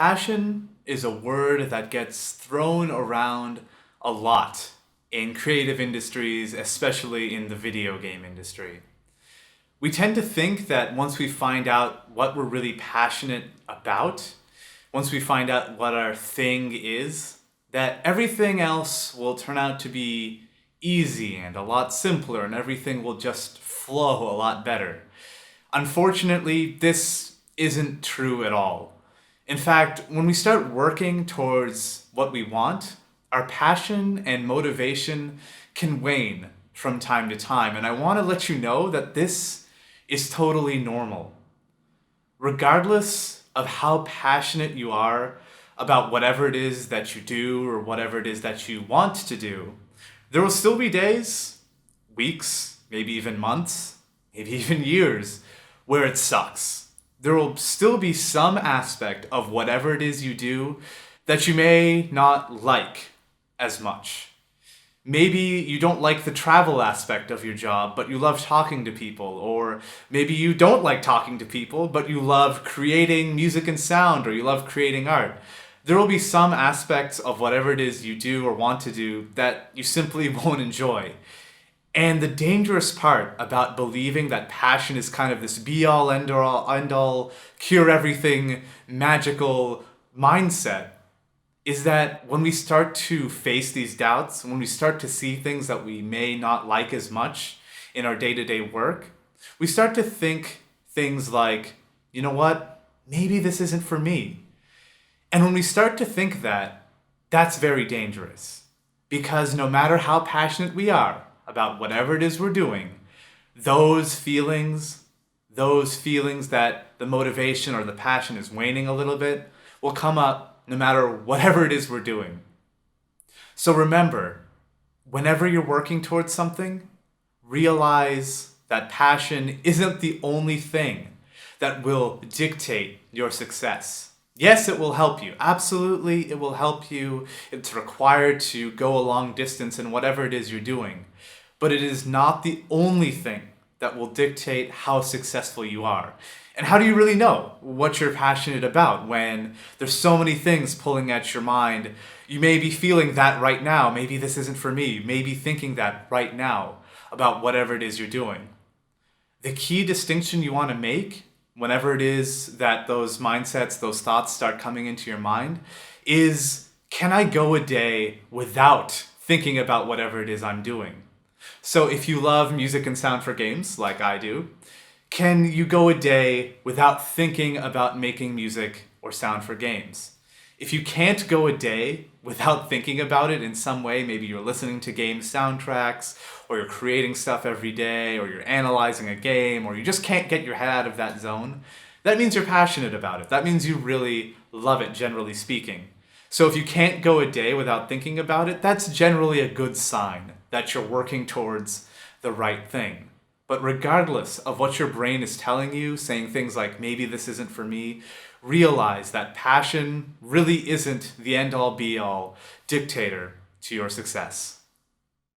Passion is a word that gets thrown around a lot in creative industries, especially in the video game industry. We tend to think that once we find out what we're really passionate about, once we find out what our thing is, that everything else will turn out to be easy and a lot simpler and everything will just flow a lot better. Unfortunately, this isn't true at all. In fact, when we start working towards what we want, our passion and motivation can wane from time to time. And I want to let you know that this is totally normal. Regardless of how passionate you are about whatever it is that you do or whatever it is that you want to do, there will still be days, weeks, maybe even months, maybe even years where it sucks. There will still be some aspect of whatever it is you do that you may not like as much. Maybe you don't like the travel aspect of your job, but you love talking to people. Or maybe you don't like talking to people, but you love creating music and sound, or you love creating art. There will be some aspects of whatever it is you do or want to do that you simply won't enjoy. And the dangerous part about believing that passion is kind of this be-all, end-all, cure everything, magical mindset is that when we start to face these doubts, when we start to see things that we may not like as much in our day-to-day work, we start to think things like, you know what, maybe this isn't for me. And when we start to think that, that's very dangerous. Because no matter how passionate we are about whatever it is we're doing, those feelings that the motivation or the passion is waning a little bit, will come up no matter whatever it is we're doing. So remember, whenever you're working towards something, realize that passion isn't the only thing that will dictate your success. Yes, it will help you. Absolutely, it will help you. It's required to go a long distance in whatever it is you're doing. But it is not the only thing that will dictate how successful you are. And how do you really know what you're passionate about when there's so many things pulling at your mind? You may be feeling that right now. Maybe this isn't for me. You may be thinking that right now about whatever it is you're doing. The key distinction you want to make whenever it is that those mindsets, those thoughts start coming into your mind is, can I go a day without thinking about whatever it is I'm doing? So if you love music and sound for games, like I do, can you go a day without thinking about making music or sound for games? If you can't go a day without thinking about it in some way, maybe you're listening to game soundtracks, or you're creating stuff every day, or you're analyzing a game, or you just can't get your head out of that zone, that means you're passionate about it. That means you really love it, generally speaking. So if you can't go a day without thinking about it, that's generally a good sign that you're working towards the right thing. But regardless of what your brain is telling you, saying things like, maybe this isn't for me, realize that passion really isn't the end-all be-all dictator to your success.